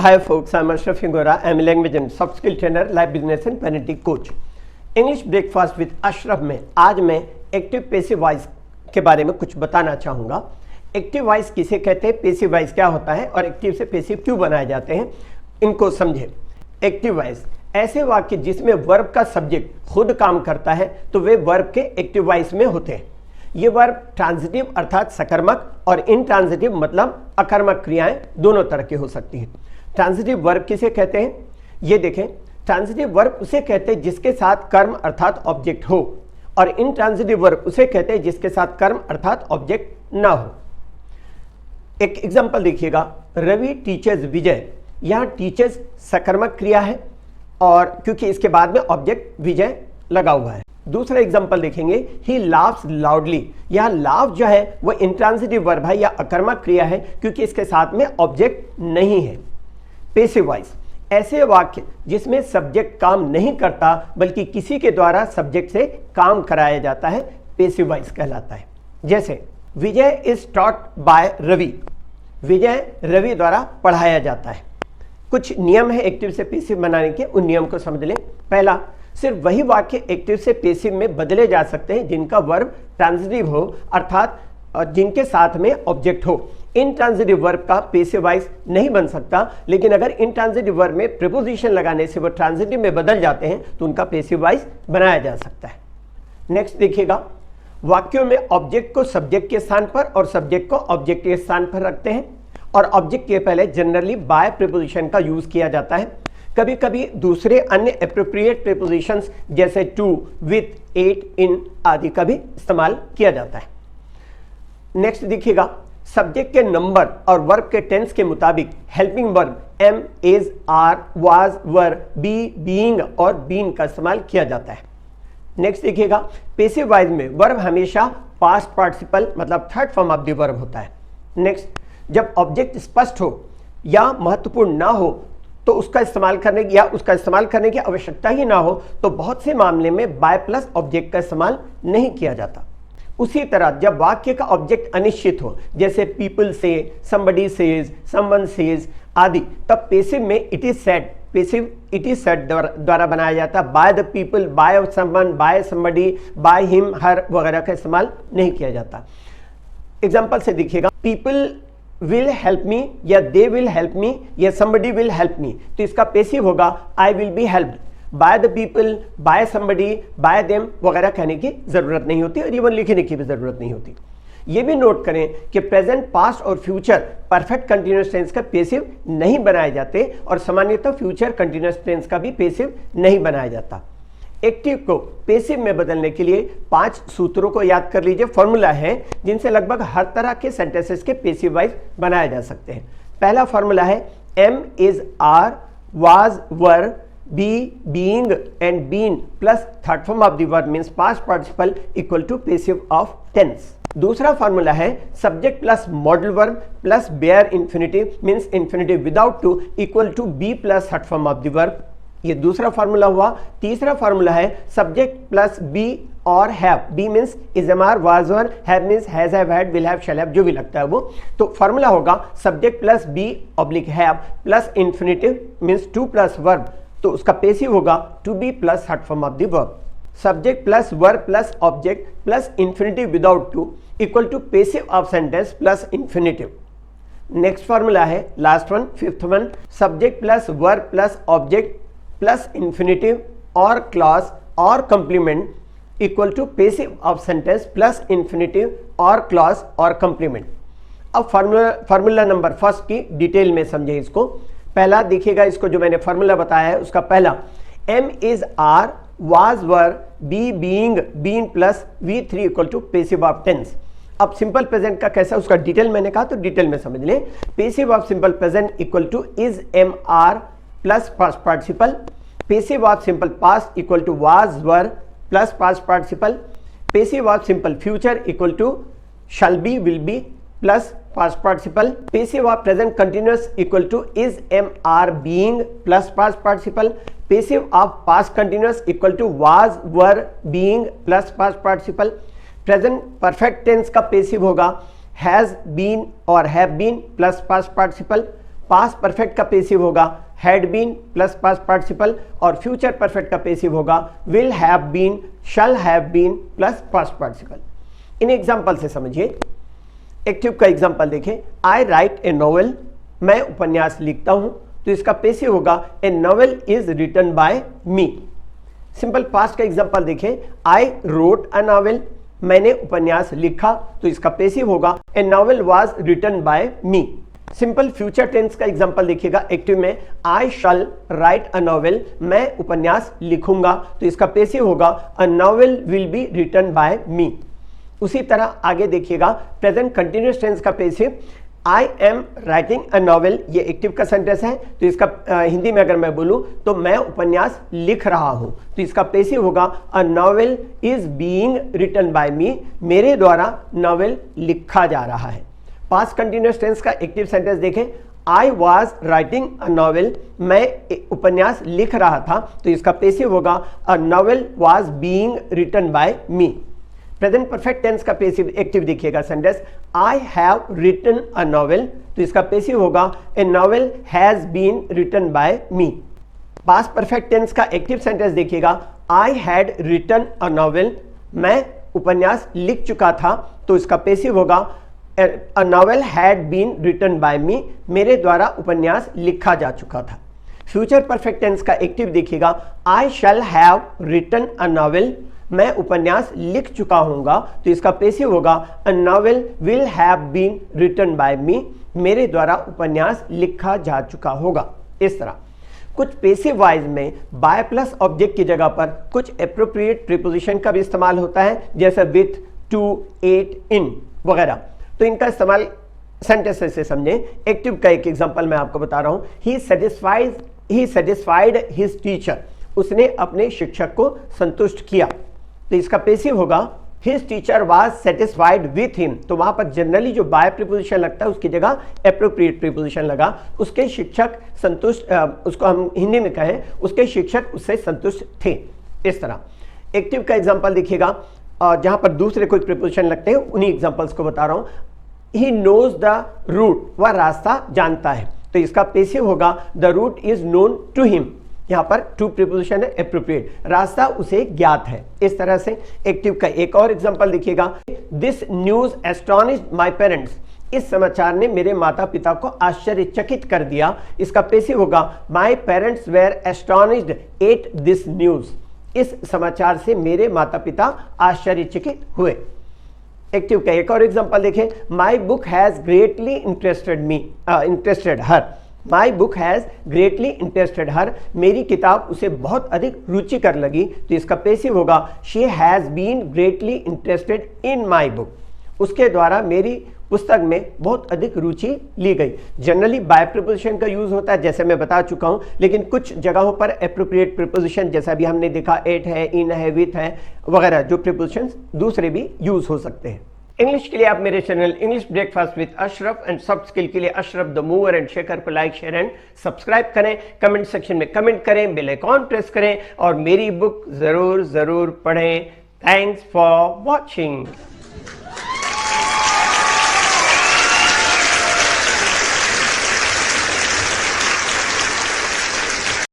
Hi folks, I'm Ashraf Hingora. I'm a language and soft skill trainer, life business and parenting coach. English breakfast with Ashraf में आज मैं active passive voice के बारे में कुछ बताना चाहूँगा। एक्टिव वॉइस किसे कहते हैं, पैसिव वॉइस क्या होता है और एक्टिव से पैसिव क्यों बनाए जाते हैं, इनको समझें। एक्टिव वॉइस ऐसे वाक्य जिसमें वर्ब का सब्जेक्ट खुद काम करता है तो वे वर्ब के एक्टिव वॉइस में होते हैं। ये वर्ब ट्रांजिटिव अर्थात सकर्मक और इनट्रांजिटिव मतलब अकर्मक क्रियाएं दोनों तरह की हो सकती हैं। ट्रांजिटिव वर्ब किसे कहते हैं, ये देखें। ट्रांजिटिव वर्ब उसे कहते हैं जिसके साथ कर्म अर्थात ऑब्जेक्ट हो, और इनट्रांजिटिव वर्ब उसे कहते हैं जिसके साथ कर्म अर्थात ऑब्जेक्ट ना हो। एक एग्जांपल देखिएगा, रवि टीचर्स विजय। यहाँ टीचर्स सकर्मक क्रिया है और क्योंकि इसके बाद में ऑब्जेक्ट विजय लगा हुआ है। दूसरा एग्जांपल देखेंगे, ही लाफ्स लाउडली। यहाँ लाफ जो है वो इंट्रांजिटिव वर्ब है या अकर्मक क्रिया है क्योंकि इसके साथ में ऑब्जेक्ट नहीं है। पैसिव वॉइस ऐसे वाक्य जिसमें सब्जेक्ट काम नहीं करता बल्कि किसी के द्वारा सब्जेक्ट से काम कराया जाता है, पैसिव वॉइस कहलाता है। जैसे विजय इज टॉट बाय रवि, विजय रवि द्वारा पढ़ाया जाता है। कुछ नियम है एक्टिव से पैसिव बनाने के, उन नियम को समझ लें। पहला, सिर्फ वही वाक्य एक्टिव से पैसिव में बदले जा सकते हैं जिनका वर्ब ट्रांजिटिव हो अर्थात जिनके साथ में ऑब्जेक्ट हो। इनट्रांजिटिव वर्ब का पैसिव वॉइस नहीं बन सकता, लेकिन अगर इनट्रांजिटिव वर्ब में प्रीपोजिशन लगाने से वो ट्रांजिटिव में बदल जाते हैं तो उनका पैसिव वॉइस बनाया जा सकता है। नेक्स्ट देखिएगा, वाक्यों में ऑब्जेक्ट को सब्जेक्ट के स्थान पर और सब्जेक्ट को ऑब्जेक्ट के स्थान पर रखते हैं और ऑब्जेक्ट के पहले जनरली बाय प्रीपोजिशन का यूज किया जाता है। कभी कभी दूसरे अन्य एप्रोप्रिएट प्रीपोजिशंस जैसे टू, विथ, एट, इन आदि का भी इस्तेमाल किया जाता है। नेक्स्ट देखिएगा, सब्जेक्ट के नंबर और वर्ब के टेंस के मुताबिक helping verb am, is, are, was, were, be, being और बीन का इस्तेमाल किया जाता है। नेक्स्ट देखिएगा, पैसिव वॉइस में वर्ब हमेशा पास्ट पार्टिसिपल मतलब third form of the verb होता है। नेक्स्ट, जब ऑब्जेक्ट स्पष्ट हो या महत्वपूर्ण ना हो तो उसका इस्तेमाल करने की आवश्यकता ही ना हो तो बहुत से मामले में बाय प्लस ऑब्जेक्ट का इस्तेमाल नहीं किया जाता। उसी तरह जब वाक्य का ऑब्जेक्ट अनिश्चित हो जैसे पीपल से, समबडी सेज, समवन सेज आदि, तब पैसिव में it is said, passive it is said द्वारा बनाया जाता है। By the people, by someone, by somebody, by him, her वगैरह का इस्तेमाल नहीं किया जाता। एग्जाम्पल से देखिएगा, पीपल विल हेल्प मी या दे विल हेल्प मी या समबडी विल हेल्प मी, तो इसका पैसिव होगा I will be helped. Bye the people, bye somebody, bye them वगैरह कहने की जरूरत नहीं होती और इवन लिखने की भी जरूरत नहीं होती। ये भी नोट करें कि प्रेजेंट, पास्ट और फ्यूचर परफेक्ट कंटिन्यूअस टेंस का पैसिव नहीं बनाए जाते और सामान्यतः फ्यूचर कंटिन्यूअस टेंस का भी पैसिव नहीं बनाया जाता। एक्टिव को पैसिव में बदलने के लिए 5 सूत्रों को याद कर लीजिए। फॉर्मूला है जिनसे लगभग हर तरह के सेंटेंसेस के पैसिव वॉइस बनाए जा सकते हैं। पहला फॉर्मूला है am, is, are, was, were, be, being and been plus third form of the verb means past participle equal to passive of tense. दूसरा फॉर्मूला है subject plus modal verb plus bare infinitive means infinitive without to equal to be plus third form of the verb. ये दूसरा formula हुआ। तीसरा formula है subject plus be और have, be means is, am, are, was, were, have means has, have, had, will have, shall have, जो भी लगता है वो। तो फार्मूला होगा subject plus be oblique have plus infinitive means to plus verb, तो उसका पैसिव होगा to be plus third form of the verb. Subject plus verb plus object plus infinitive without to equal to passive of sentence plus infinitive. Next formula है last one, fifth one, subject plus verb plus object plus infinitive और clause और complement equal to passive of sentence plus infinitive और clause और complement. अब formula number first की detail में समझे इसको। पहला देखिएगा, इसको जो मैंने फार्मूला बताया है उसका पहला, am, is, are, was, were, be, being, been plus V three equal to passive of tense. अब सिंपल प्रेजेंट का कैसा, उसका डिटेल मैंने कहा तो डिटेल में समझ लें। Passive of simple present equal to is, am, are plus past participle. Passive of simple past equal to was, were plus past participle. Passive of simple future equal to shall be, will be plus past participle. Passive of present continuous equal to is, am, are, being plus past participle. Passive of past continuous equal to was, were, being plus past participle. Present perfect tense का passive होगा has been और have been plus past participle. Past perfect का passive होगा had been plus past participle, और future perfect का passive होगा will have been, shall have been plus past participle. इन example से समझिए। एक्टिव का एग्जांपल देखें, आई राइट ए नॉवेल, मैं उपन्यास लिखता हूं, तो इसका पेसिव होगा a novel is written by me. Simple past का एग्जांपल देखें, आई रोट अ नॉवेल, मैंने उपन्यास लिखा, तो इसका पेसिव होगा a novel was written by me. Simple future tense का एग्जांपल देखिएगा एक्टिव में, I shall write a novel, मैं उपन्यास लिखूंगा, तो इसका पेसिव होगा a novel will be written by me. उसी तरह आगे देखिएगा प्रेजेंट कंटिन्यूअस टेंस का passive, I am writing a novel, ये एक्टिव का सेंटेंस है, तो इसका हिंदी में अगर मैं बोलूं तो मैं उपन्यास लिख रहा हूं, तो इसका पेसिव होगा a novel is being written by me, मेरे द्वारा नॉवेल लिखा जा रहा है। पास्ट कंटिन्यूअस टेंस का एक्टिव सेंटेंस देखें, I was writing a novel, मैं उपन्यास लिख रहा था, तो इसका पेसिव होगा a novel was being written by me. Present perfect tense का पेसिव एक्टिव देखिएगा sentence, I have written a novel, तो इसका पेसिव होगा a novel has been written by me. Past perfect tense का एक्टिव सेंटेंस देखिएगा, I had written a novel, मैं उपन्यास लिख चुका था, तो इसका पेसिव होगा a novel had been written by me, मेरे द्वारा उपन्यास लिखा जा चुका था। फ्यूचर परफेक्ट टेंस का एक्टिव देखिएगा, I shall have written a novel, मैं उपन्यास लिख चुका हूंगा, तो इसका पेसिव होगा a novel will have been written by me, मेरे द्वारा उपन्यास लिखा जा चुका होगा। इस तरह कुछ पेसिव वाइज में बाय प्लस ऑब्जेक्ट की जगह पर कुछ एप्रोप्रिएट प्रीपोजिशन का भी इस्तेमाल होता है, जैसे विथ, टू, एट, इन वगैरह। तो इनका इस्तेमाल सेंटेंसेस से समझें। एक्टिव का एक एग्जांपल मैं आपको बता रहा हूं, ही सेटिस्फाइड हिज टीचर, उसने अपने शिक्षक को संतुष्ट किया, तो इसका पेसिव होगा his teacher was satisfied with him, तो वहां पर जनरली जो बाय प्रीपोजिशन लगता है उसकी जगह एप्रोप्रिएट प्रीपोजिशन लगा, उसके शिक्षक संतुष्ट, उसको हम हिंदी में कहें उसके शिक्षक उससे संतुष्ट थे। इस तरह एक्टिव का एग्जांपल देखिएगा, जहां पर दूसरे कोई प्रीपोजिशन लगते हैं उन्हीं एग्जांपल्स को बता रहा हूं। ही नोज द रूट, वह रास्ता जानता है, तो इसका पेसिव होगा the route is known to him, यहां पर टू प्रीपोजिशन है एप्रोप्रिएट, रास्ता उसे ज्ञात है। इस तरह से एक्टिव का एक और एग्जांपल देखिएगा, this news astonished my parents, इस समाचार ने मेरे माता पिता को आश्चर्यचकित कर दिया, इसका पेसिव होगा my parents were astonished at this news, इस समाचार से मेरे माता पिता आश्चर्यचकित हुए। एक्टिव का एक और एग्जांपल देखें, my book has greatly interested her, my book has greatly interested her, मेरी किताब उसे बहुत अधिक रुचिकर लगी, तो इसका पेसिव होगा she has been greatly interested in my book, उसके द्वारा मेरी पुस्तक में बहुत अधिक रुचि ली गई। जनरली बाय प्रीपोजिशन का यूज होता है जैसे मैं बता चुका हूं, लेकिन कुछ जगहों पर एप्रोप्रिएट प्रीपोजिशन जैसा भी हमने देखा एट है, इन है, विथ है वगैरह, जो प्रीपोजिशन दूसरे भी यूज हो सकते हैं। इंग्लिश के लिए आप मेरे channel English breakfast with Ashraf and soft skill के लिए Ashraf the mover and shaker को लाइक, शेयर एंड सब्सक्राइब करें, कमेंट सेक्शन में कमेंट करें, बेल आइकॉन प्रेस करें और मेरी बुक जरूर पढ़ें। Thanks for watching.